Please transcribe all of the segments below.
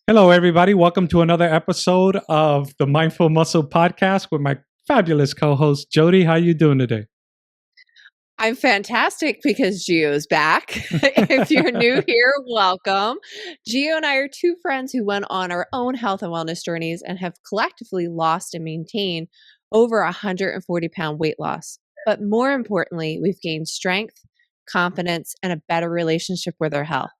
Hello, everybody. Welcome to another episode of the Mindful Muscle Podcast with my fabulous co-host, Jodi. How you doing today? I'm fantastic because Gio's back. If you're new here, welcome. Gio and I are two friends who went on our own health and wellness journeys and have collectively lost and maintained over 140-pound weight loss. But more importantly, we've gained strength, confidence, and a better relationship with our health.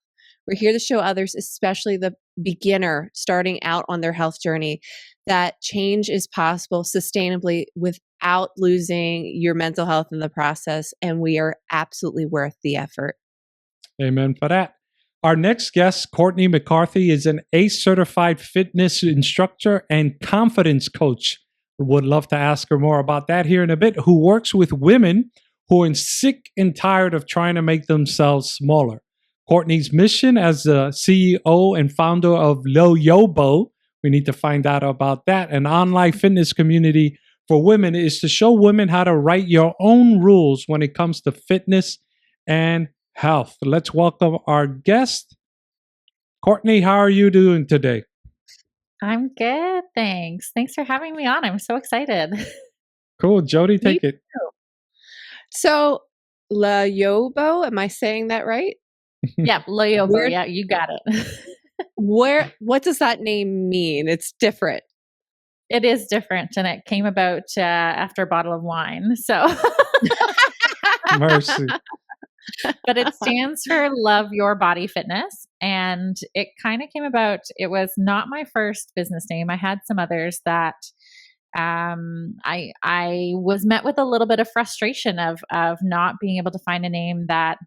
We're here to show others, especially the beginner starting out on their health journey, that change is possible sustainably without losing your mental health in the process. And we are absolutely worth the effort. Amen for that. Our next guest, Courtney McCarthy, is an ACE certified fitness instructor and confidence coach. Would love to ask her more about that here in a bit, who works with women who are sick and tired of trying to make themselves smaller. Courtney's mission as the CEO and founder of Loyobo, we need to find out about that, an online fitness community for women, is to show women how to write your own rules when it comes to fitness and health. Let's welcome our guest. Courtney, how are you doing today? I'm good, thanks. Thanks for having me on. I'm so excited. Cool. Jodi, take it. So, Loyobo, am I saying that right? Yeah, Loyobo. Yeah, you got it. What does that name mean? It's different. It is different, and it came about after a bottle of wine. So, Mercy. But it stands for Love Your Body Fitness, and it kind of came about. It was not my first business name. I had some others that I was met with a little bit of frustration of not being able to find a name that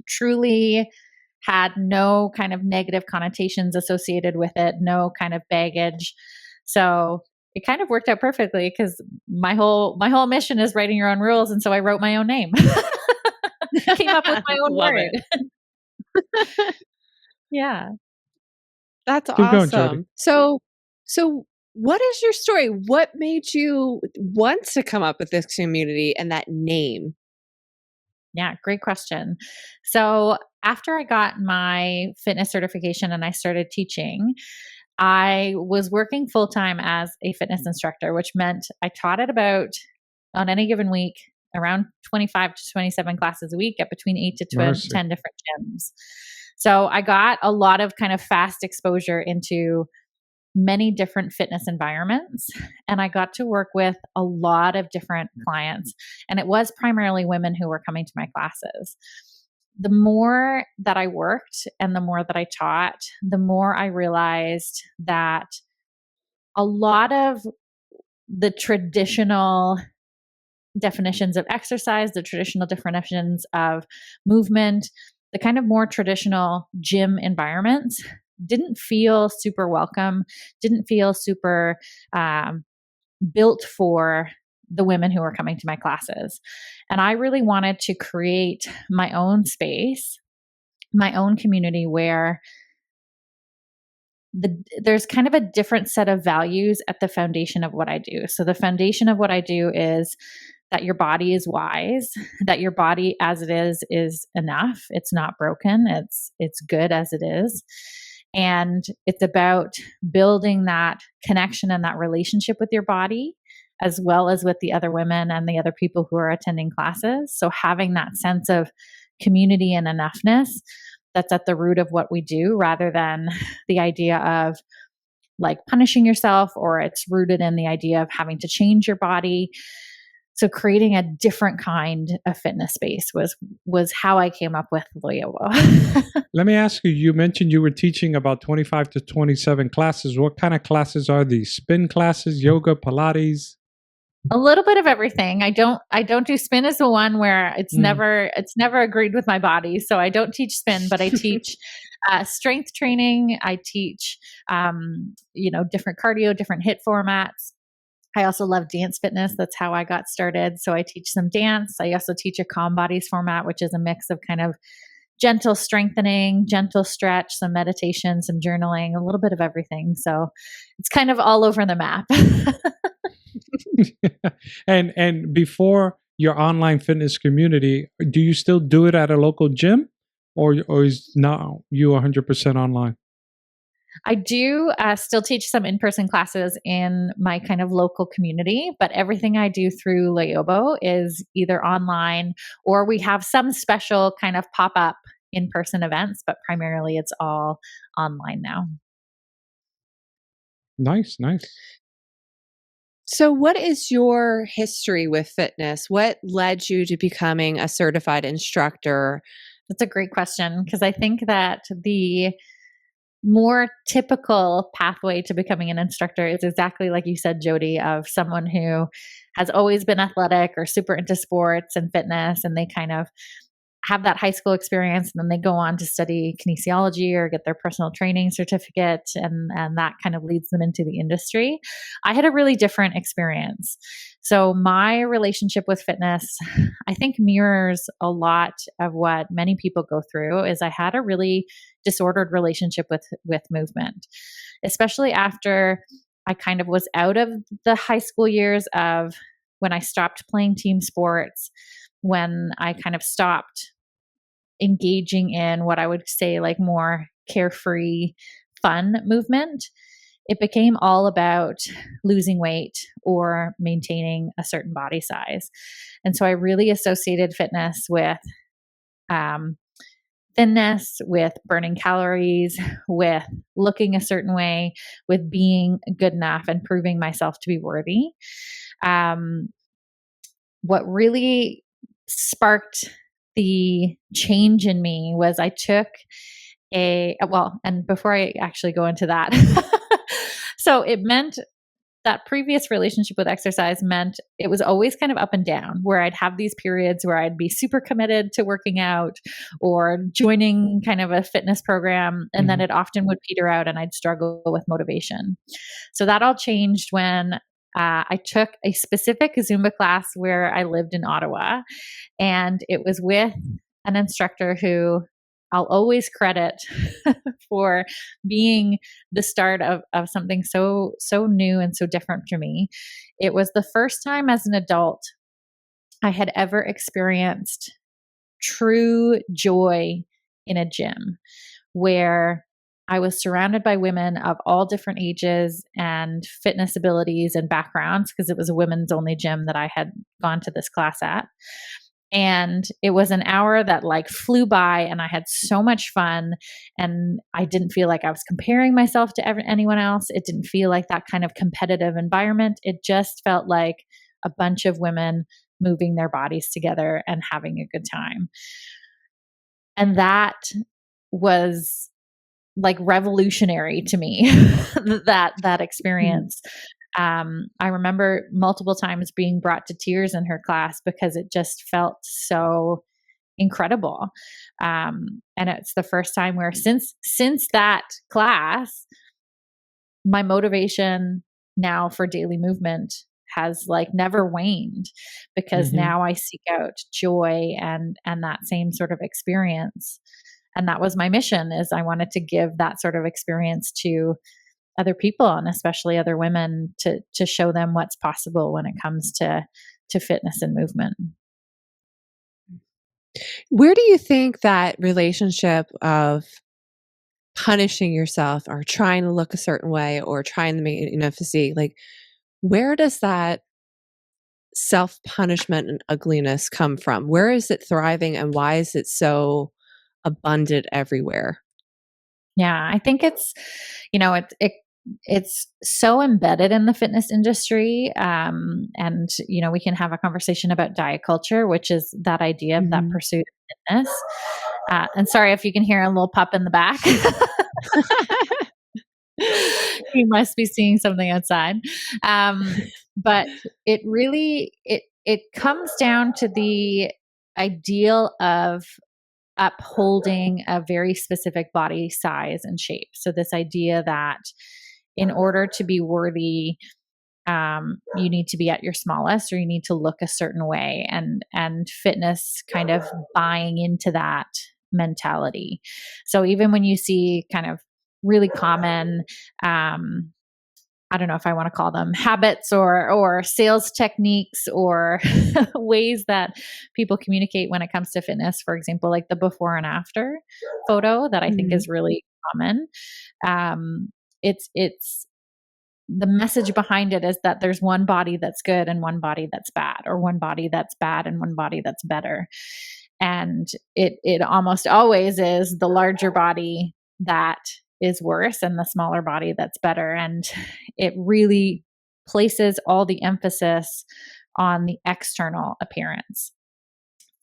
truly had no kind of negative connotations associated with it, no kind of baggage. So it kind of worked out perfectly because my whole mission is writing your own rules, and so I wrote my own name. Came up with my own word. Yeah, that's Keep awesome. going, So what is your story? What made you want to come up with this community and that name? Yeah, great question. So after I got my fitness certification and I started teaching, I was working full time as a fitness instructor, which meant I taught at about, on any given week, around 25 to 27 classes a week at between 8 to 10 different gyms. So I got a lot of kind of fast exposure into many different fitness environments, and I got to work with a lot of different clients, and it was primarily women who were coming to my classes. The more that I worked and the more that I taught, the more I realized that a lot of the traditional definitions of exercise, the traditional definitions of movement, the kind of more traditional gym environments didn't feel super welcome, didn't feel super built for the women who were coming to my classes. And I really wanted to create my own space, my own community where there's kind of a different set of values at the foundation of what I do. So the foundation of what I do is that your body is wise, that your body as it is enough. It's not broken. It's good as it is. And it's about building that connection and that relationship with your body, as well as with the other women and the other people who are attending classes. So having that sense of community and enoughness, that's at the root of what we do, rather than the idea of like punishing yourself, or it's rooted in the idea of having to change your body. So creating a different kind of fitness space was how I came up with Loyobo. Let me ask you, you mentioned you were teaching about 25 to 27 classes. What kind of classes are these? Spin classes, yoga, Pilates? A little bit of everything. I don't do spin as the one where it's never agreed with my body. So I don't teach spin, but I teach strength training. I teach different cardio, different HIIT formats. I also love dance fitness. That's how I got started. So I teach some dance. I also teach a calm bodies format, which is a mix of kind of gentle strengthening, gentle stretch, some meditation, some journaling, a little bit of everything. So it's kind of all over the map. And before your online fitness community, do you still do it at a local gym, or is now you 100% online? I do still teach some in-person classes in my kind of local community, but everything I do through Loyobo is either online or we have some special kind of pop-up in-person events, but primarily it's all online now. Nice, nice. So, what is your history with fitness? What led you to becoming a certified instructor? That's a great question because I think that the more typical pathway to becoming an instructor is exactly like you said, Jodi, of someone who has always been athletic or super into sports and fitness, and they kind of have that high school experience and then they go on to study kinesiology or get their personal training certificate, and that kind of leads them into the industry. I had a really different experience. So my relationship with fitness, I think, mirrors a lot of what many people go through. Is I had a really disordered relationship with movement, especially after I kind of was out of the high school years of when I stopped playing team sports, when I kind of stopped engaging in what I would say like more carefree, fun movement. It became all about losing weight or maintaining a certain body size. And so I really associated fitness with thinness, with burning calories, with looking a certain way, with being good enough and proving myself to be worthy. What really sparked the change in me was I took and before I actually go into that, so it meant that previous relationship with exercise meant it was always kind of up and down, where I'd have these periods where I'd be super committed to working out or joining kind of a fitness program, and then it often would peter out and I'd struggle with motivation. So that all changed when I took a specific Zumba class where I lived in Ottawa, and it was with an instructor who I'll always credit for being the start of something so new and so different for me. It was the first time as an adult I had ever experienced true joy in a gym, where I was surrounded by women of all different ages and fitness abilities and backgrounds, because it was a women's only gym that I had gone to this class at. And it was an hour that like flew by, and I had so much fun, and I didn't feel like I was comparing myself to anyone else. It didn't feel like that kind of competitive environment. It just felt like a bunch of women moving their bodies together and having a good time. And that was like revolutionary to me, that experience. I remember multiple times being brought to tears in her class because it just felt so incredible. And it's the first time where since that class, my motivation now for daily movement has like never waned, because now I seek out joy and that same sort of experience. And that was my mission, is I wanted to give that sort of experience to other people, and especially other women, to show them what's possible when it comes to fitness and movement. Where do you think that relationship of punishing yourself or trying to look a certain way or trying to make physique, like where does that self-punishment and ugliness come from? Where is it thriving, and why is it so abundant everywhere? Yeah, I think it's, it's so embedded in the fitness industry. And, we can have a conversation about diet culture, which is that idea of that pursuit of fitness. And sorry if you can hear a little pup in the back. He must be seeing something outside. But it really, it comes down to the ideal of upholding a very specific body size and shape. So this idea that in order to be worthy, you need to be at your smallest, or you need to look a certain way, and fitness kind of buying into that mentality. So even when you see kind of really common, I don't know if I want to call them habits or sales techniques or ways that people communicate when it comes to fitness, for example, like the before and after photo that I think is really common. It's the message behind it is that there's one body that's good and one body that's bad, or one body that's bad and one body that's better. And it almost always is the larger body that is worse and the smaller body that's better. And it really places all the emphasis on the external appearance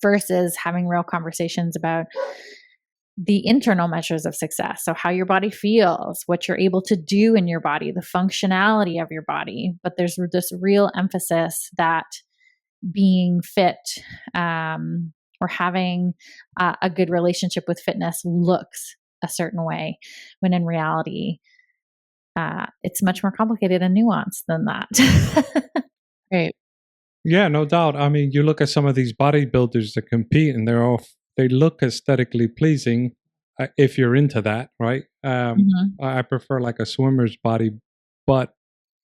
versus having real conversations about the internal measures of success. So how your body feels, what you're able to do in your body, the functionality of your body. But there's this real emphasis that being fit or having a good relationship with fitness looks a certain way, when in reality, it's much more complicated and nuanced than that. Right. Yeah, no doubt. I mean, you look at some of these bodybuilders that compete, and they look aesthetically pleasing if you're into that, right? I prefer like a swimmer's body, but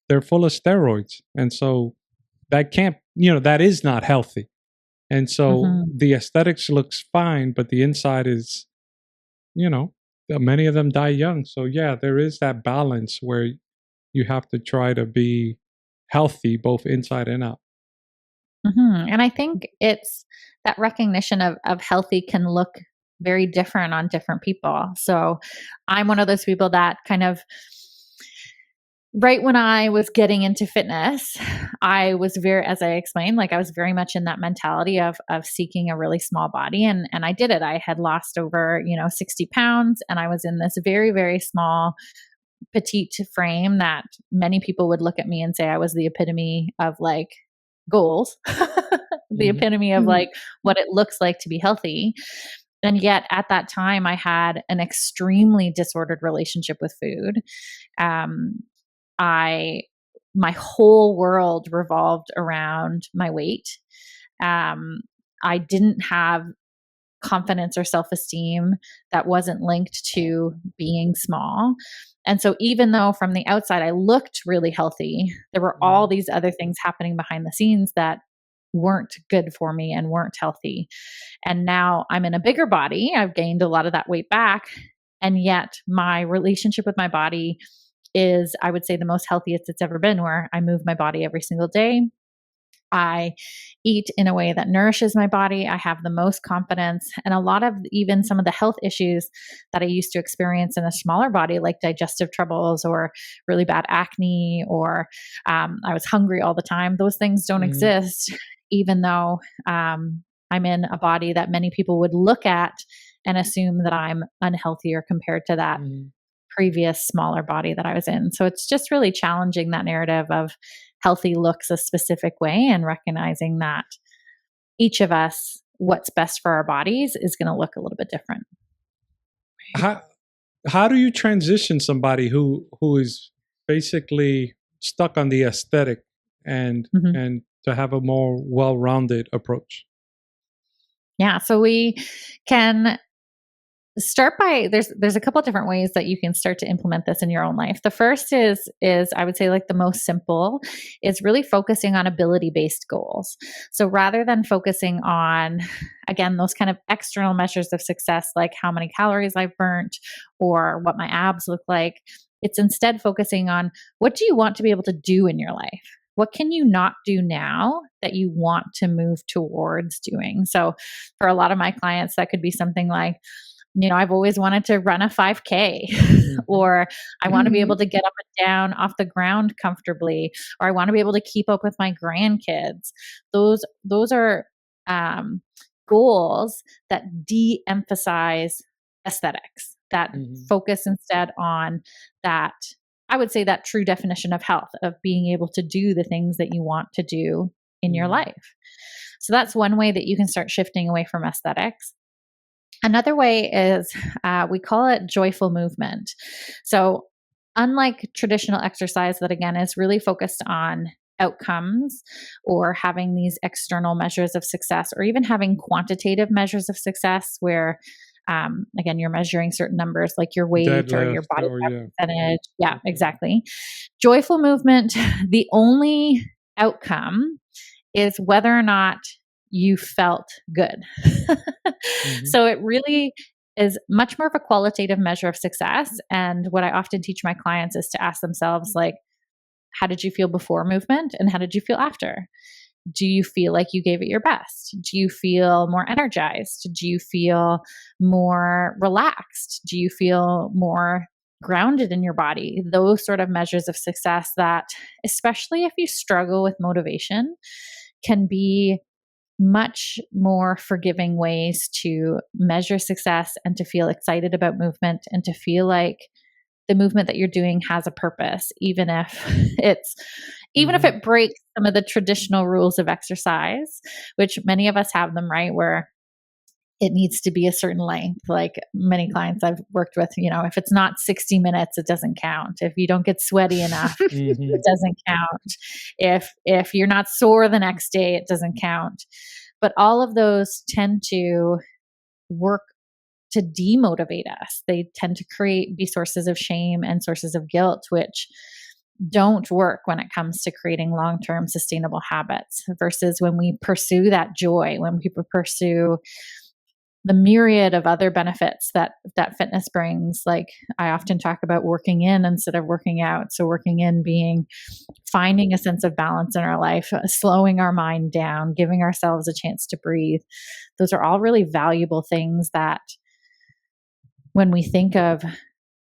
they're full of steroids, and so that can't, that is not healthy. And so the aesthetics looks fine, but the inside is, many of them die young. So yeah, there is that balance where you have to try to be healthy both inside and out. And I think it's that recognition of healthy can look very different on different people. So I'm one of those people that kind of, right when I was getting into fitness, I was as I explained, like I was very much in that mentality of seeking a really small body. And I did it. I had lost over, 60 pounds, and I was in this very, very small, petite frame that many people would look at me and say I was the epitome of like goals, the epitome of like what it looks like to be healthy. And yet at that time, I had an extremely disordered relationship with food. My whole world revolved around my weight. I didn't have confidence or self-esteem that wasn't linked to being small. And so even though from the outside I looked really healthy, there were all these other things happening behind the scenes that weren't good for me and weren't healthy. And now I'm in a bigger body. I've gained a lot of that weight back. And yet my relationship with my body is, I would say, the most healthiest it's ever been, where I move my body every single day. I eat in a way that nourishes my body. I have the most confidence, and a lot of even some of the health issues that I used to experience in a smaller body, like digestive troubles or really bad acne, or I was hungry all the time. Those things don't exist, even though I'm in a body that many people would look at and assume that I'm unhealthier compared to that previous smaller body that I was in. So it's just really challenging that narrative of healthy looks a specific way, and recognizing that each of us, what's best for our bodies is going to look a little bit different. How do you transition somebody who is basically stuck on the aesthetic and to have a more well-rounded approach? Yeah, so we can start by, there's a couple of different ways that you can start to implement this in your own life. The first is I would say, like, the most simple is really focusing on ability-based goals. So rather than focusing on, again, those kind of external measures of success, like how many calories I've burnt or what my abs look like, it's instead focusing on, what do you want to be able to do in your life? What can you not do now that you want to move towards doing? So for a lot of my clients, that could be something like, I've always wanted to run a 5K, or I want to be able to get up and down off the ground comfortably, or I want to be able to keep up with my grandkids. Those are goals that de-emphasize aesthetics, that focus instead on that, I would say, that true definition of health, of being able to do the things that you want to do in your life. So that's one way that you can start shifting away from aesthetics. Another way is we call it joyful movement. So unlike traditional exercise that, again, is really focused on outcomes or having these external measures of success, or even having quantitative measures of success where, again, you're measuring certain numbers like your weight or your body percentage. Yeah, exactly. Joyful movement, the only outcome is whether or not you felt good. So it really is much more of a qualitative measure of success. And what I often teach my clients is to ask themselves, like, how did you feel before movement and how did you feel after? Do you feel like you gave it your best? Do you feel more energized? Do you feel more relaxed? Do you feel more grounded in your body? Those sort of measures of success that, especially if you struggle with motivation, can be much more forgiving ways to measure success and to feel excited about movement and to feel like the movement that you're doing has a purpose, even if it breaks some of the traditional rules of exercise, which many of us have them, right? Where it needs to be a certain length. Like many clients I've worked with, if it's not 60 minutes, it doesn't count. If you don't get sweaty enough, it doesn't count. If you're not sore the next day, it doesn't count. But all of those tend to work to demotivate us. They tend to be sources of shame and sources of guilt, which don't work when it comes to creating long-term sustainable habits, versus when we pursue that joy, when people pursue the myriad of other benefits that fitness brings. Like I often talk about working in instead of working out. So working in being finding a sense of balance in our life, slowing our mind down, giving ourselves a chance to breathe. Those are all really valuable things that when we think of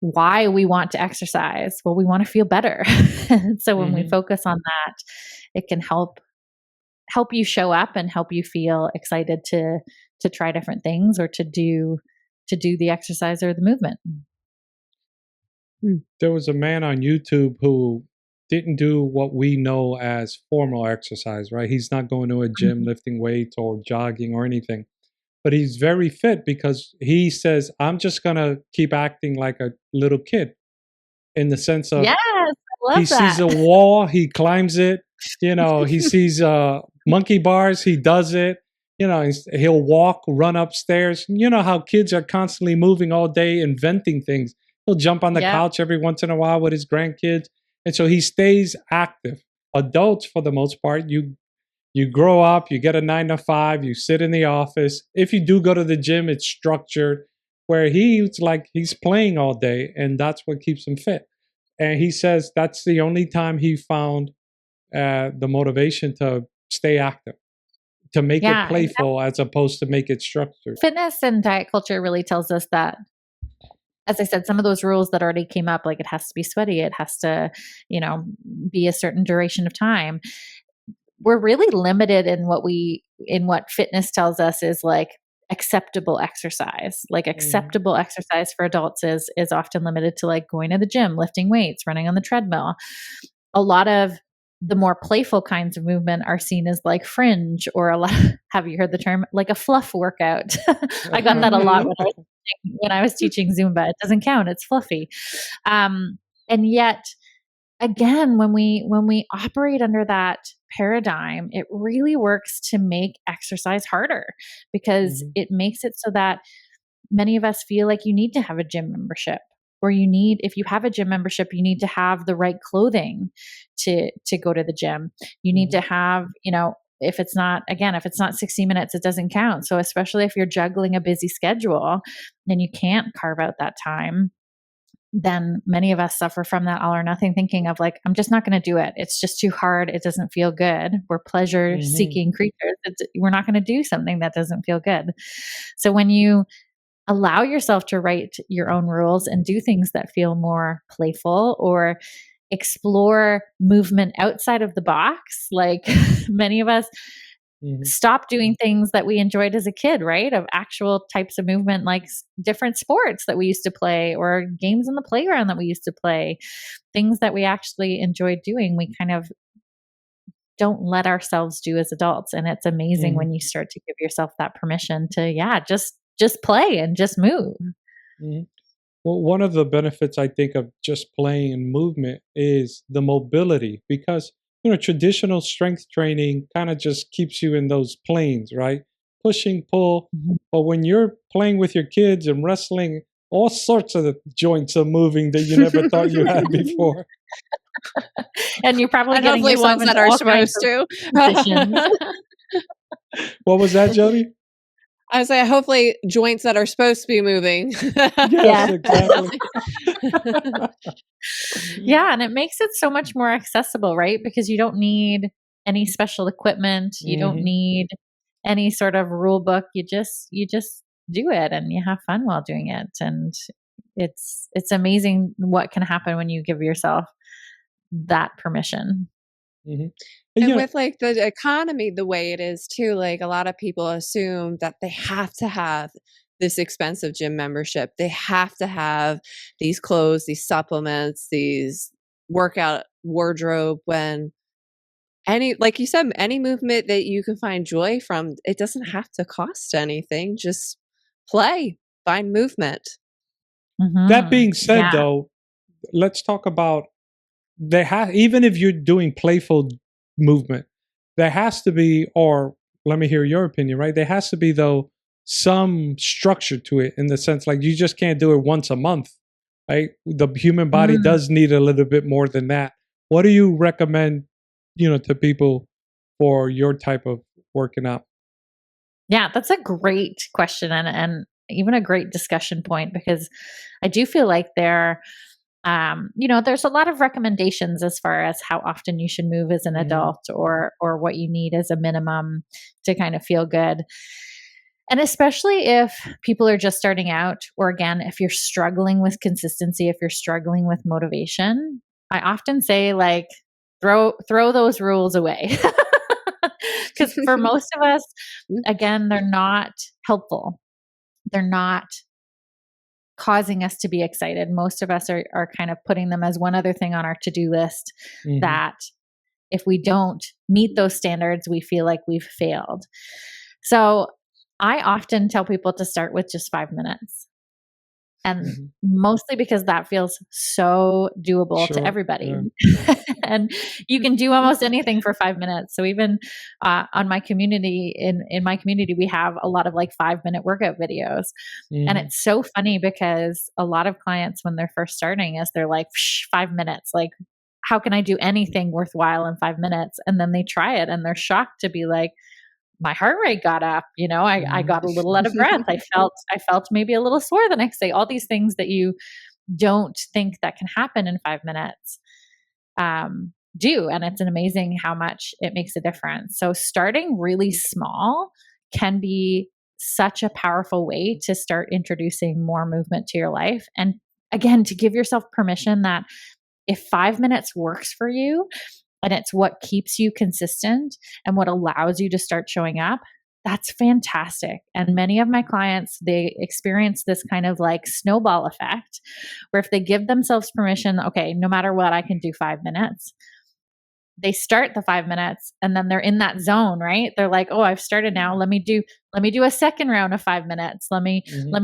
why we want to exercise, well, we want to feel better. So when we focus on that, it can help you show up and help you feel excited to try different things or to do the exercise or the movement. There was a man on YouTube who didn't do what we know as formal exercise, right? He's not going to a gym lifting weights or jogging or anything. But he's very fit because he says, I'm just going to keep acting like a little kid, in the sense of, yes, I love he that. sees a wall, he climbs it, he sees monkey bars, he does it, he'll walk, run upstairs. You know how kids are constantly moving all day, inventing things. He'll jump on the couch every once in a while with his grandkids. And so he stays active. Adults, for the most part, you grow up, you get a 9 to 5, you sit in the office. If you do go to the gym, it's structured, where he's playing all day, and that's what keeps him fit. And he says that's the only time he found the motivation to stay active, to make it playful as opposed to make it structured. Fitness and diet culture really tells us that, as I said, some of those rules that already came up, like it has to be sweaty, it has to, be a certain duration of time. We're really limited in what fitness tells us is like acceptable exercise. Like acceptable exercise for adults is often limited to like going to the gym, lifting weights, running on the treadmill. A lot of the more playful kinds of movement are seen as like fringe, or have you heard the term like a fluff workout? I got that a lot when I was teaching Zumba. It doesn't count. It's fluffy. And yet, again, when we operate under that paradigm, it really works to make exercise harder, because it makes it so that many of us feel like you need to have a gym membership, or if you have a gym membership, you need to have the right clothing to go to the gym. You need to have, if it's not 60 minutes, it doesn't count. So especially if you're juggling a busy schedule, then you can't carve out that time. Then many of us suffer from that all or nothing thinking of like, I'm just not going to do it. It's just too hard. It doesn't feel good. We're pleasure seeking creatures. We're not going to do something that doesn't feel good. So when you allow yourself to write your own rules and do things that feel more playful, or explore movement outside of the box, like many of us stop doing things that we enjoyed as a kid, right? Of actual types of movement, like different sports that we used to play, or games in the playground that we used to play, things that we actually enjoyed doing. We kind of don't let ourselves do as adults. And it's amazing when you start to give yourself that permission to, just play and just move. Well, one of the benefits I think of just playing and movement is the mobility, because traditional strength training kind of just keeps you in those planes, right? Pushing, pull. But when you're playing with your kids and wrestling, all sorts of the joints are moving that you never thought you had before. And you're probably getting hopefully ones that are supposed to. What was that, Jodi? I was like, hopefully joints that are supposed to be moving. Yes, exactly. Yeah, and it makes it so much more accessible, right? Because you don't need any special equipment, you don't need any sort of rule book. You just do it and you have fun while doing it. And it's amazing what can happen when you give yourself that permission. And with like the economy the way it is too, like a lot of people assume that they have to have this expensive gym membership. They have to have these clothes, these supplements, these workout wardrobe, when any, like you said, any movement that you can find joy from, it doesn't have to cost anything. Just play, find movement. That being said, though, let's talk about even if you're doing playful movement, there has to be, or let me hear your opinion, right? There has to be, though, some structure to it, in the sense like you just can't do it once a month, right? The human body does need a little bit more than that. What do you recommend, to people for your type of working out? Yeah, that's a great question, and even a great discussion point, because I do feel like there's a lot of recommendations as far as how often you should move as an adult, or what you need as a minimum to kind of feel good. And especially if people are just starting out, or again, if you're struggling with consistency, if you're struggling with motivation, I often say, like, throw those rules away. Because for most of us, again, they're not helpful. They're not causing us to be excited. Most of us are kind of putting them as one other thing on our to-do list, that if we don't meet those standards, we feel like we've failed. So I often tell people to start with just 5 minutes. And mostly because that feels so doable to everybody. Yeah. And you can do almost anything for 5 minutes. So even on my community, in my community, we have a lot of like 5-minute workout videos. And it's so funny because a lot of clients, when they're first starting, they're like, 5 minutes, like, how can I do anything worthwhile in 5 minutes? And then they try it and they're shocked to be like, my heart rate got up, I got a little out of breath. I felt maybe a little sore the next day. All these things that you don't think that can happen in 5 minutes do. And it's amazing how much it makes a difference. So starting really small can be such a powerful way to start introducing more movement to your life. And again, to give yourself permission that if 5 minutes works for you, and it's what keeps you consistent and what allows you to start showing up, that's fantastic. And many of my clients, they experience this kind of like snowball effect, where if they give themselves permission, okay, no matter what, I can do 5 minutes. They start the 5 minutes and then they're in that zone, right? They're like, oh, I've started now. Let me do a second round of 5 minutes. Let me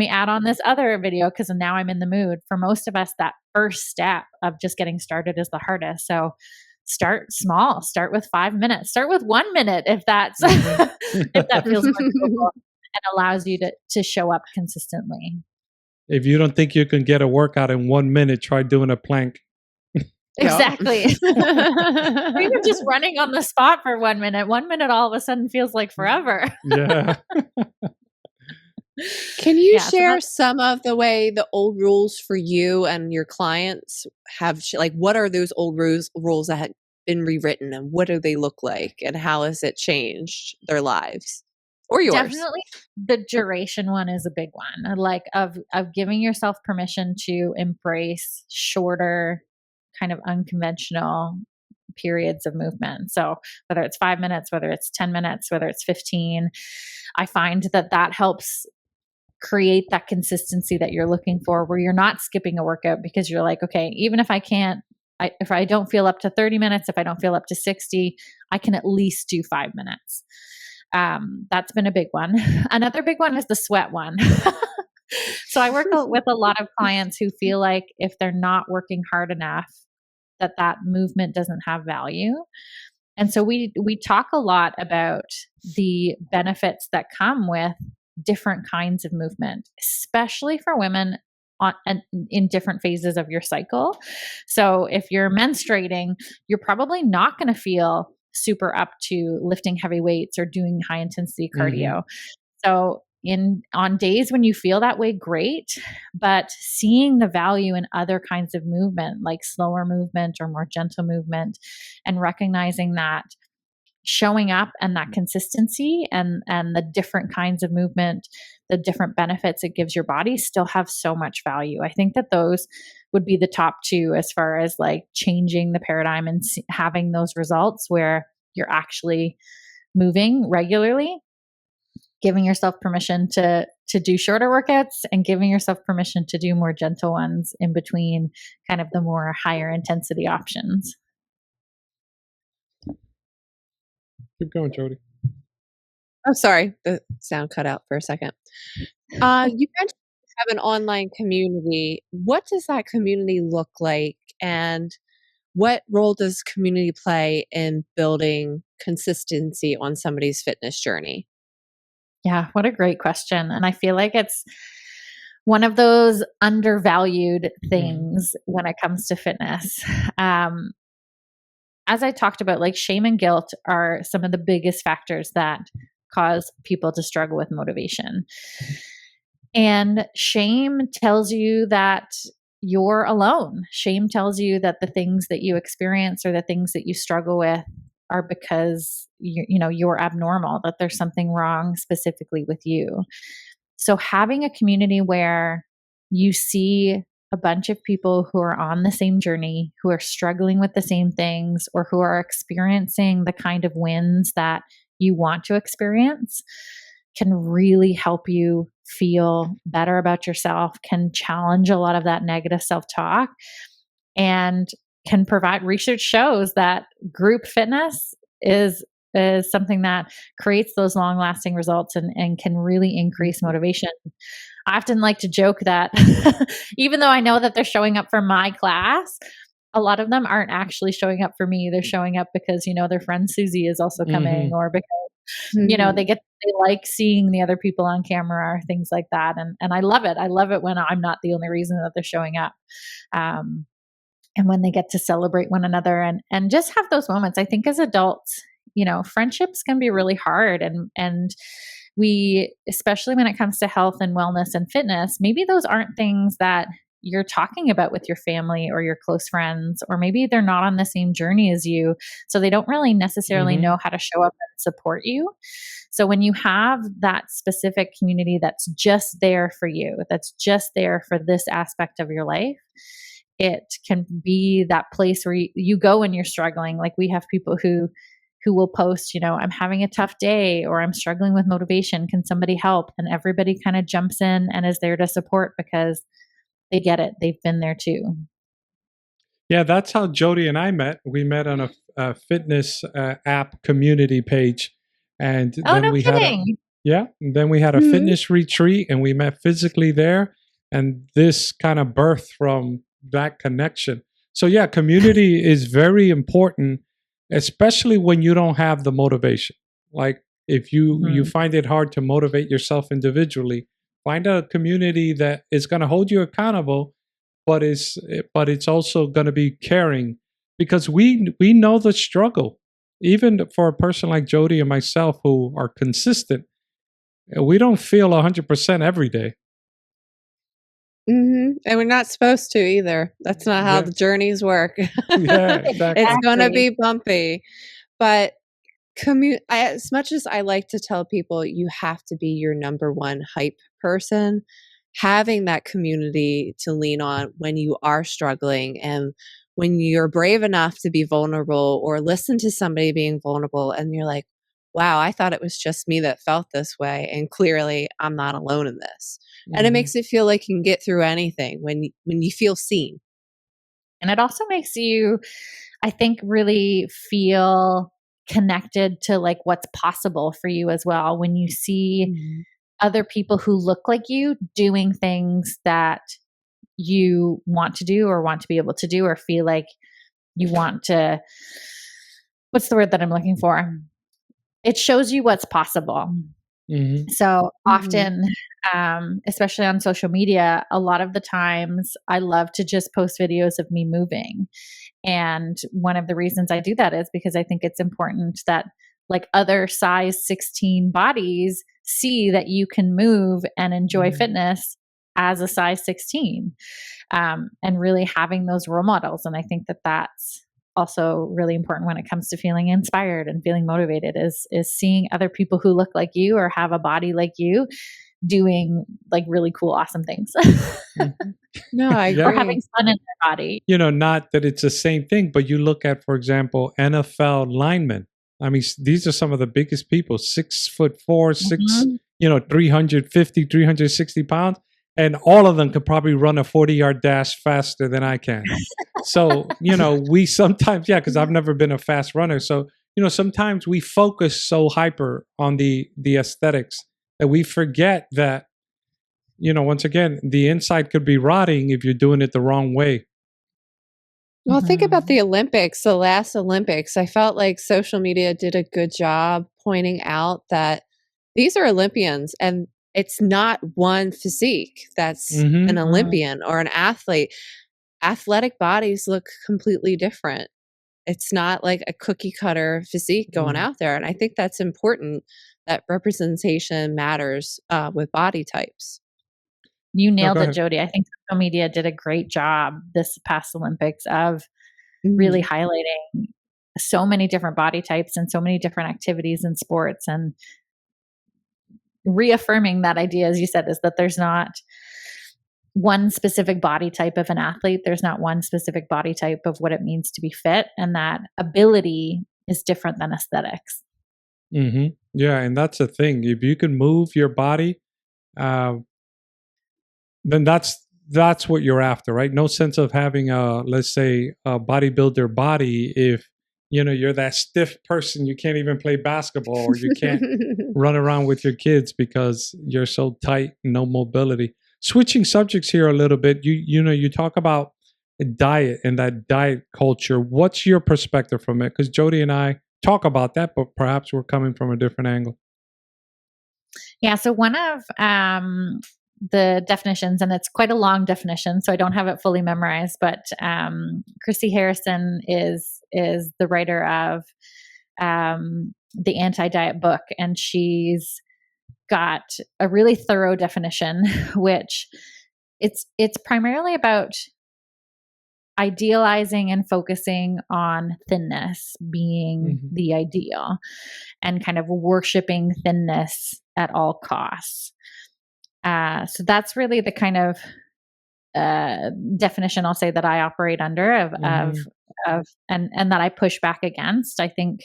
add on this other video, because now I'm in the mood. For most of us, that first step of just getting started is the hardest. So start small, start with 5 minutes, start with 1 minute if that's if that feels more doable and allows you to show up consistently. If you don't think you can get a workout in 1 minute, try doing a plank. Exactly. Or even just running on the spot for 1 minute. 1 minute all of a sudden feels like forever. Yeah. Can you share some of the way the old rules for you and your clients have, like, what are those old rules that have been rewritten, and what do they look like, and how has it changed their lives or yours? Definitely the duration one is a big one, like of giving yourself permission to embrace shorter, kind of unconventional periods of movement. So whether it's 5 minutes, whether it's 10 minutes, whether it's 15, I find that helps create that consistency that you're looking for, where you're not skipping a workout because you're like, okay, even if if I don't feel up to 30 minutes, if I don't feel up to 60, I can at least do 5 minutes. That's been a big one. Another big one is the sweat one. So I work with a lot of clients who feel like if they're not working hard enough, that movement doesn't have value. And so we talk a lot about the benefits that come with different kinds of movement, especially for women in different phases of your cycle. So if you're menstruating, you're probably not going to feel super up to lifting heavy weights or doing high intensity cardio. So on days when you feel that way, great, but seeing the value in other kinds of movement, like slower movement or more gentle movement, and recognizing that showing up and that consistency and the different kinds of movement, the different benefits it gives your body still have so much value. I think that those would be the top two as far as like changing the paradigm and having those results where you're actually moving regularly, giving yourself permission to do shorter workouts and giving yourself permission to do more gentle ones in between kind of the more higher intensity options. Keep going, Jodi. Oh, sorry. The sound cut out for a second. You mentioned you have an online community. What does that community look like? And what role does community play in building consistency on somebody's fitness journey? Yeah, what a great question. And I feel like it's one of those undervalued things when it comes to fitness. As I talked about, like shame and guilt are some of the biggest factors that cause people to struggle with motivation. And shame tells you that you're alone. Shame tells you that the things that you experience or the things that you struggle with are because you're abnormal, that there's something wrong specifically with you. So having a community where you see a bunch of people who are on the same journey, who are struggling with the same things, or who are experiencing the kind of wins that you want to experience can really help you feel better about yourself, can challenge a lot of that negative self-talk, and can provide. Research shows that group fitness is something that creates those long-lasting results and can really increase motivation. I often like to joke that even though I know that they're showing up for my class, a lot of them aren't actually showing up for me. They're showing up because, their friend Susie is also coming, or because, they like seeing the other people on camera or things like that. And I love it. I love it when I'm not the only reason that they're showing up. And when they get to celebrate one another and just have those moments. I think as adults, friendships can be really hard, and we, especially when it comes to health and wellness and fitness, maybe those aren't things that you're talking about with your family or your close friends, or maybe they're not on the same journey as you, so they don't really necessarily know how to show up and support you. So when you have that specific community that's just there for you, that's just there for this aspect of your life, it can be that place where you go when you're struggling. Like we have people who will post, I'm having a tough day, or I'm struggling with motivation. Can somebody help? And everybody kind of jumps in and is there to support because they get it. They've been there too. Yeah, that's how Jodi and I met. We met on a fitness app community page. And then we kidding. then we had a fitness retreat and we met physically there. And this kind of birthed from that connection. So yeah, community is very important, especially when you don't have the motivation. Like if you find it hard to motivate yourself individually, find a community that is going to hold you accountable, but it's also going to be caring, because we know the struggle. Even for a person like Jodi and myself who are consistent, we don't feel 100% every day. And we're not supposed to either. That's not how the journeys work. Yeah, exactly. It's going to be bumpy. But as much as I like to tell people you have to be your number one hype person, having that community to lean on when you are struggling and when you're brave enough to be vulnerable or listen to somebody being vulnerable and you're like, wow, I thought it was just me that felt this way. And clearly I'm not alone in this. And it makes it feel like you can get through anything when you feel seen. And it also makes you, I think, really feel connected to like what's possible for you as well. When you see other people who look like you doing things that you want to do or want to be able to do or feel like you want to, what's the word that I'm looking for? It shows you what's possible. So often, especially on social media, a lot of the times I love to just post videos of me moving. And one of the reasons I do that is because I think it's important that like other size 16 bodies see that you can move and enjoy fitness as a size 16, and really having those role models. And I think that that's also really important when it comes to feeling inspired and feeling motivated, is seeing other people who look like you or have a body like you doing like really cool, awesome things. No, I Yeah. Or agree. having fun in their body. Not that it's the same thing, but you look at, for example, NFL linemen. I mean, these are some of the biggest people, 6'4", 350, 360 pounds. And all of them could probably run a 40-yard dash faster than I can. So, we sometimes, because I've never been a fast runner. So, sometimes we focus so hyper on the aesthetics that we forget that, once again, the inside could be rotting if you're doing it the wrong way. Well, think about the Olympics, the last Olympics. I felt like social media did a good job pointing out that these are Olympians and it's not one physique that's an Olympian or an athlete. Athletic bodies look completely different. It's not like a cookie cutter physique going out there. And I think that's important, that representation matters with body types. You nailed go it, ahead. Jodi. I think social media did a great job this past Olympics of really highlighting so many different body types and so many different activities and sports, and reaffirming that idea, as you said, is that there's not one specific body type of an athlete. There's not one specific body type of what it means to be fit, and that ability is different than aesthetics. Yeah, and that's the thing. If you can move your body, then that's what you're after, right? No sense of having let's say a bodybuilder body if you're that stiff person, you can't even play basketball, or you can't run around with your kids because you're so tight, no mobility. Switching subjects here a little bit, you talk about diet and that diet culture. What's your perspective from it? Because Jodi and I talk about that, but perhaps we're coming from a different angle. Yeah. So one of the definitions, and it's quite a long definition, so I don't have it fully memorized, but Chrissy Harrison is the writer of the Anti-Diet book, and she's got a really thorough definition, which it's primarily about idealizing and focusing on thinness being the ideal, and kind of worshiping thinness at all costs. So that's really the kind of definition I'll say that I operate under of and that I push back against. I think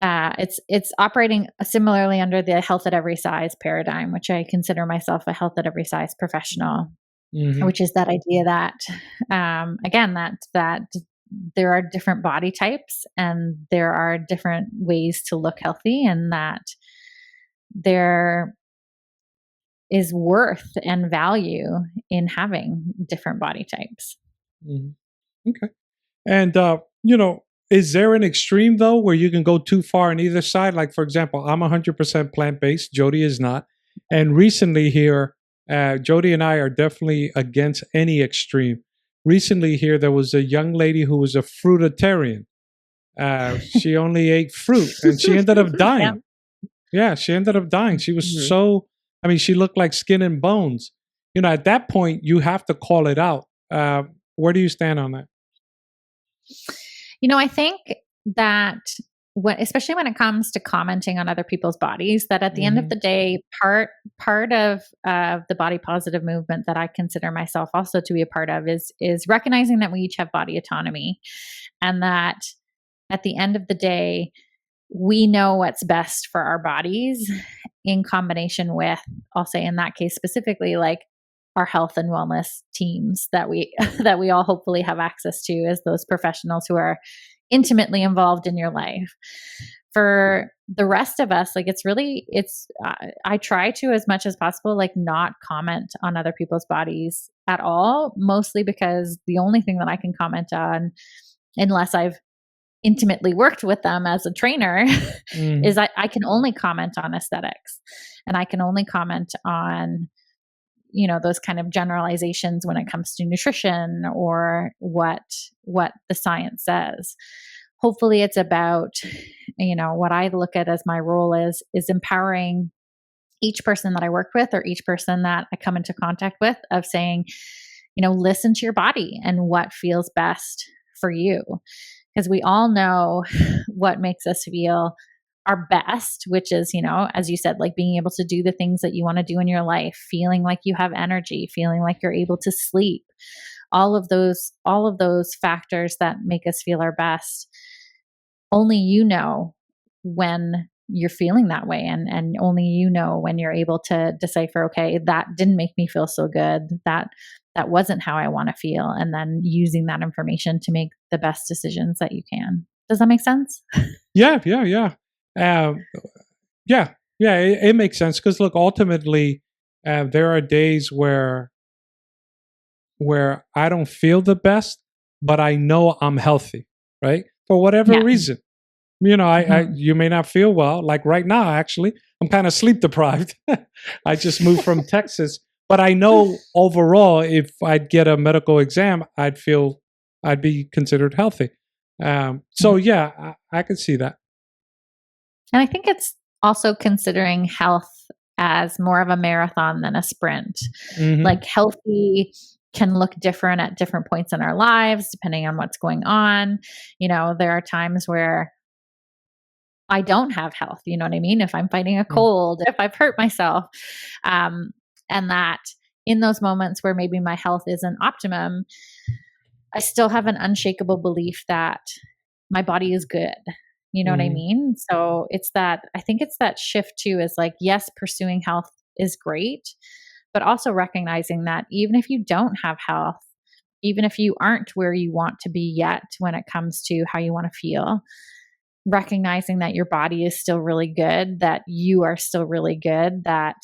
it's operating similarly under the health at every size paradigm, which I consider myself a health at every size professional, which is that idea that again that there are different body types and there are different ways to look healthy, and that there is worth and value in having different body types. Okay. And, is there an extreme though, where you can go too far on either side? Like, for example, I'm 100% plant-based. Jodi is not. And recently here, Jodi and I are definitely against any extreme. Recently here, there was a young lady who was a fruitarian. She only ate fruit and she ended up dying. Yeah, she ended up dying. She was she looked like skin and bones. At that point, you have to call it out. Where do you stand on that? I think that especially when it comes to commenting on other people's bodies, that at the end of the day, part of the body positive movement that I consider myself also to be a part of is recognizing that we each have body autonomy, and that at the end of the day, we know what's best for our bodies in combination with, I'll say in that case specifically, like our health and wellness teams that we all hopefully have access to as those professionals who are intimately involved in your life. For the rest of us, like I try to, as much as possible, like not comment on other people's bodies at all, mostly because the only thing that I can comment on, unless I've intimately worked with them as a trainer, is I can only comment on aesthetics, and I can only comment on those kind of generalizations when it comes to nutrition or what the science says. hopefully it's about, what I look at as my role is empowering each person that I work with or each person that I come into contact with, of saying, listen to your body and what feels best for you. Because we all know what makes us feel our best, which is, as you said, like being able to do the things that you want to do in your life, feeling like you have energy, feeling like you're able to sleep, all of those factors that make us feel our best. Only you know when you're feeling that way, and only you know when you're able to decipher, okay, that didn't make me feel so good, that wasn't how I want to feel, and then using that information to make the best decisions that you can. Does that make sense? Yeah. It makes sense, because look, ultimately, there are days where I don't feel the best, but I know I'm healthy, right? For whatever reason. You may not feel well. Like right now, actually, I'm kind of sleep deprived. I just moved from Texas, but I know overall, if I'd get a medical exam, I'd be considered healthy. So yeah, I could see that. And I think it's also considering health as more of a marathon than a sprint. Mm-hmm. Like healthy can look different at different points in our lives, depending on what's going on. There are times where I don't have health, you know what I mean? If I'm fighting a cold, if I've hurt myself, and that in those moments where maybe my health isn't optimum, I still have an unshakable belief that my body is good. You know what I mean? So I think it's that shift too, is like, yes, pursuing health is great, but also recognizing that even if you don't have health, even if you aren't where you want to be yet when it comes to how you want to feel, recognizing that your body is still really good, that you are still really good, that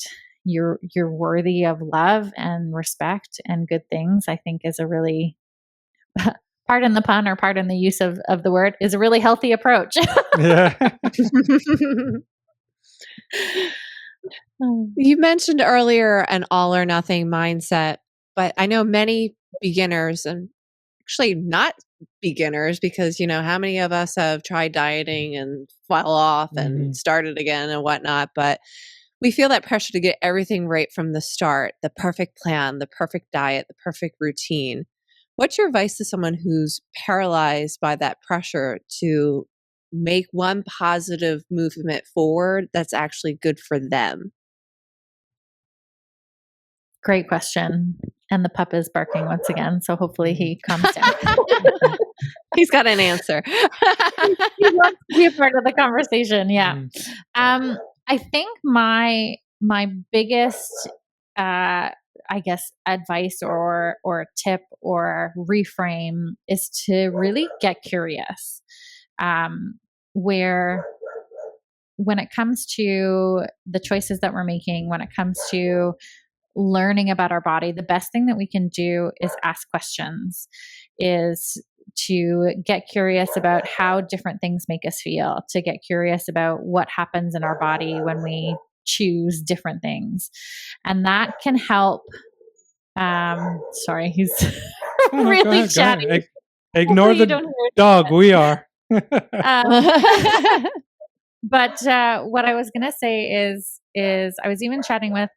you're worthy of love and respect and good things, I think is a really, pardon the pun or pardon the use of the word, is a really healthy approach. Yeah. You mentioned earlier an all or nothing mindset, but I know many beginners, and actually not beginners, because how many of us have tried dieting and fell off and started again and whatnot, but we feel that pressure to get everything right from the start, the perfect plan, the perfect diet, the perfect routine. What's your advice to someone who's paralyzed by that pressure to make one positive movement forward that's actually good for them? Great question. And the pup is barking once again, so hopefully he calms down. He's got an answer. He wants to be a part of the conversation. Yeah. I think my biggest, I guess, advice or tip or reframe is to really get curious. Where when it comes to the choices that we're making, when it comes to learning about our body, the best thing that we can do is ask questions, is to get curious about how different things make us feel, to get curious about what happens in our body when we choose different things. And that can help. Sorry, he's really chatting. Ignore the dog. We are. But what I was going to say is I was even chatting with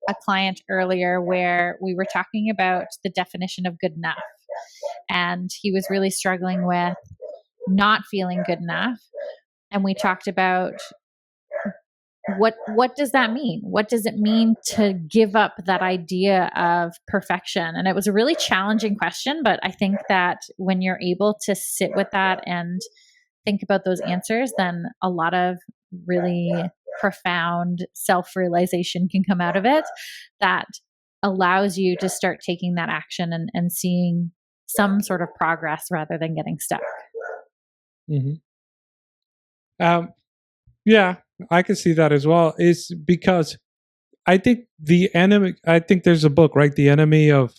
a client earlier where we were talking about the definition of good enough. And he was really struggling with not feeling good enough. And we talked about what does that mean? What does it mean to give up that idea of perfection? And it was a really challenging question, but I think that when you're able to sit with that and think about those answers, then a lot of really profound self-realization can come out of it that allows you to start taking that action and seeing some sort of progress rather than getting stuck. Yeah, I can see that as well. It's because I think there's a book, right? The enemy of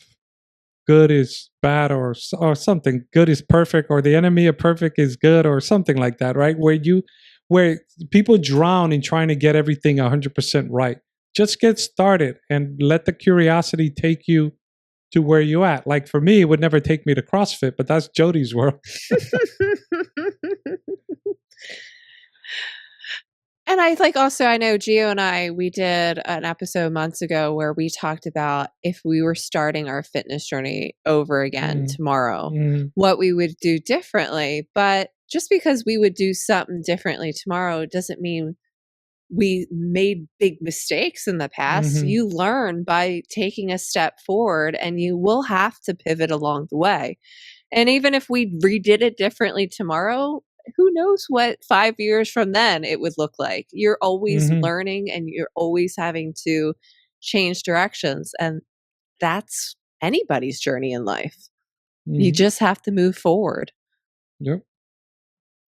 good is bad, or something. Good is perfect, or the enemy of perfect is good, or something like that, right? Where people drown in trying to get everything 100% right. Just get started and let the curiosity take you to where you at. Like for me, it would never take me to CrossFit, but that's Jodi's world. And I also, I know Gio and I, we did an episode months ago where we talked about if we were starting our fitness journey over again tomorrow, what we would do differently. But just because we would do something differently tomorrow doesn't mean we made big mistakes in the past. You learn by taking a step forward, and you will have to pivot along the way. And even if we redid it differently tomorrow, who knows what 5 years from then it would look like. You're always learning, and you're always having to change directions. And that's anybody's journey in life. You just have to move forward. Yep.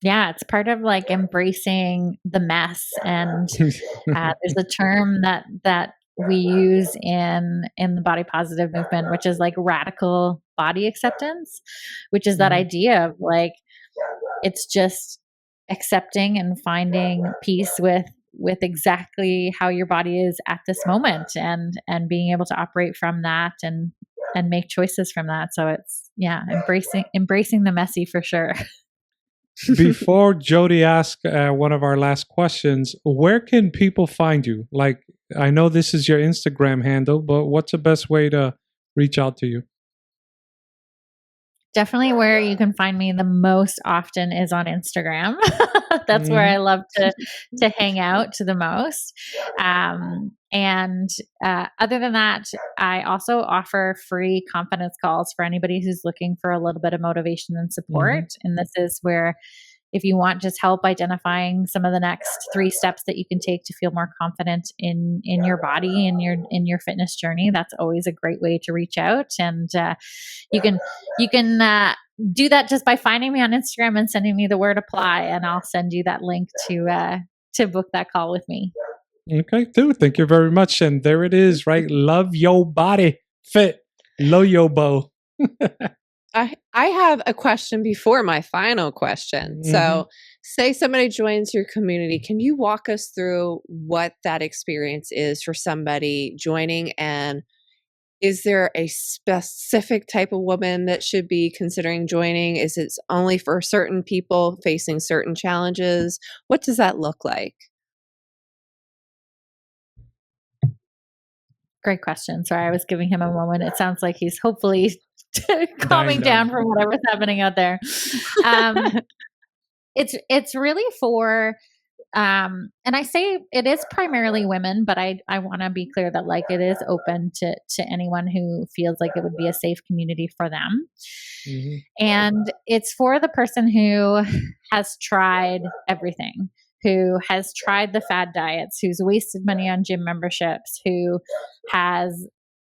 Yeah, it's part of like embracing the mess. And there's a term that we use in the body positive movement, which is like radical body acceptance, which is that idea of like, it's just accepting and finding peace with exactly how your body is at this moment, and being able to operate from that and make choices from that. So it's embracing the messy for sure. Before Jodi asks one of our last questions, where can people find you? Like, I know this is your Instagram handle, but what's the best way to reach out to you? Definitely where you can find me the most often is on Instagram. That's where I love to hang out the most. Other than that, I also offer free confidence calls for anybody who's looking for a little bit of motivation and support. And this is where, if you want just help identifying some of the next 3 steps that you can take to feel more confident in your body and in your fitness journey, that's always a great way to reach out. And you can do that just by finding me on Instagram and sending me the word apply, and I'll send you that link to book that call with me. Okay, dude. Thank you very much. And there it is, right? Love your body fit. Loyobo. I have a question before my final question. So say somebody joins your community. Can you walk us through what that experience is for somebody joining? And is there a specific type of woman that should be considering joining? Is it only for certain people facing certain challenges? What does that look like? Great question. Sorry, I was giving him a moment. It sounds like he's hopefully calming down from whatever's happening out there. It's really for, and I say it is primarily women, but I want to be clear that like it is open to anyone who feels like it would be a safe community for them. And it's for the person who has tried everything, who has tried the fad diets, who's wasted money on gym memberships, who has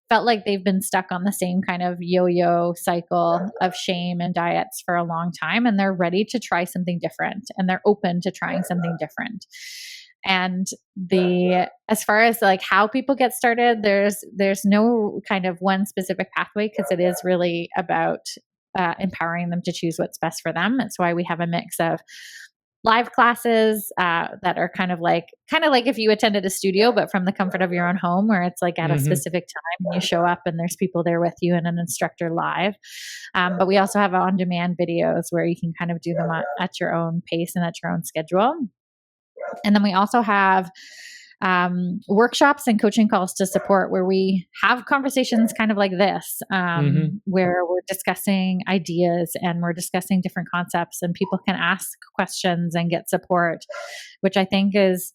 felt like they've been stuck on the same kind of yo-yo cycle of shame and diets for a long time, and they're ready to try something different, and they're open to trying something different. And as far as like how people get started, there's no kind of one specific pathway, because it is really about empowering them to choose what's best for them. That's why we have a mix of live classes that are kind of like if you attended a studio, but from the comfort of your own home, where it's like at a specific time and you show up and there's people there with you and an instructor live. But we also have on-demand videos where you can kind of do them at your own pace and at your own schedule. And then we also have workshops and coaching calls to support, where we have conversations kind of like this, where we're discussing ideas and we're discussing different concepts, and people can ask questions and get support, which I think is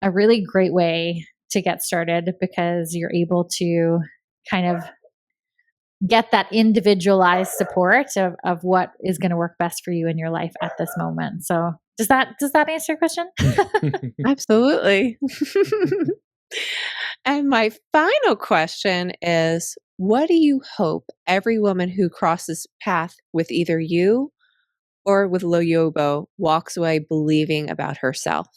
a really great way to get started, because you're able to kind of get that individualized support of what is going to work best for you in your life at this moment. So does that answer your question? Absolutely. And my final question is, what do you hope every woman who crosses path with either you or with Loyobo walks away believing about herself?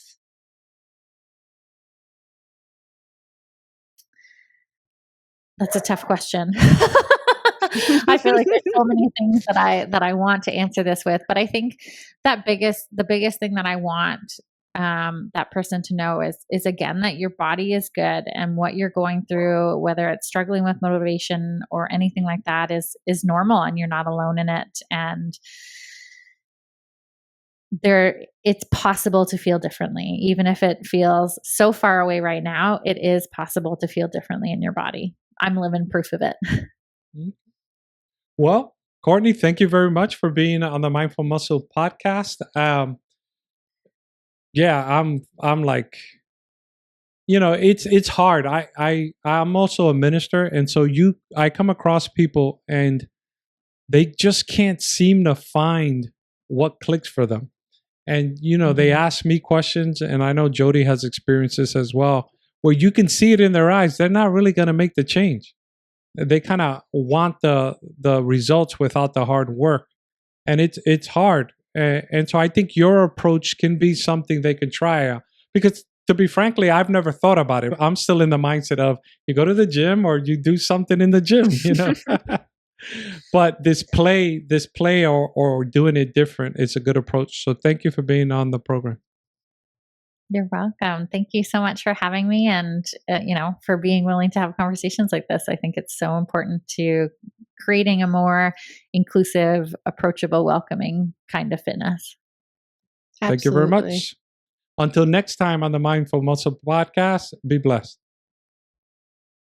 That's a tough question. I feel like there's so many things that I want to answer this with, but I think the biggest thing that I want that person to know is again that your body is good, and what you're going through, whether it's struggling with motivation or anything like that, is normal, and you're not alone in it. And it's possible to feel differently, even if it feels so far away right now. It is possible to feel differently in your body. I'm living proof of it. Well, Courtney, thank you very much for being on the Mindful Muscle podcast. Yeah, I'm like, it's hard. I'm also a minister, and so I come across people and they just can't seem to find what clicks for them. And they ask me questions, and I know Jodi has experienced this as well, where you can see it in their eyes. They're not really going to make the change. They kind of want the results without the hard work, and it's hard. And so I think your approach can be something they can try, because to be frankly, I've never thought about it. I'm still in the mindset of you go to the gym or you do something in the gym, But this play or doing it different is a good approach. So thank you for being on the program. You're welcome. Thank you so much for having me, and for being willing to have conversations like this. I think it's so important to creating a more inclusive, approachable, welcoming kind of fitness. Absolutely. Thank you very much. Until next time on the Mindful Muscle podcast, be blessed.